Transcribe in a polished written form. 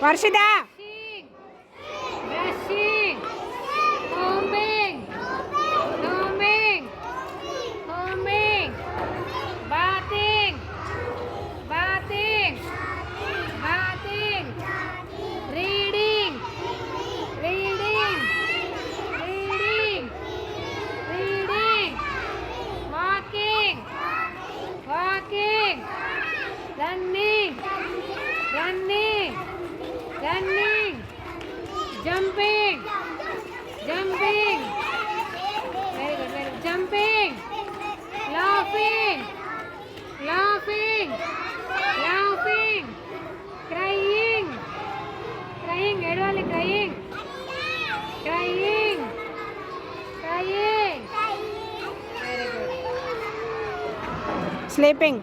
Warshida. Brushing. Combing. Combing. Combing. Bathing. Bathing. Bathing. Reading. Reading. Reading. Reading. Walking. Walking. Running. Running. Running. Jumping. Jumping. Very good, very good. Jumping. Laughing. Laughing. Laughing. Crying. Crying. Edwali crying. Crying. Crying. Very good. Sleeping.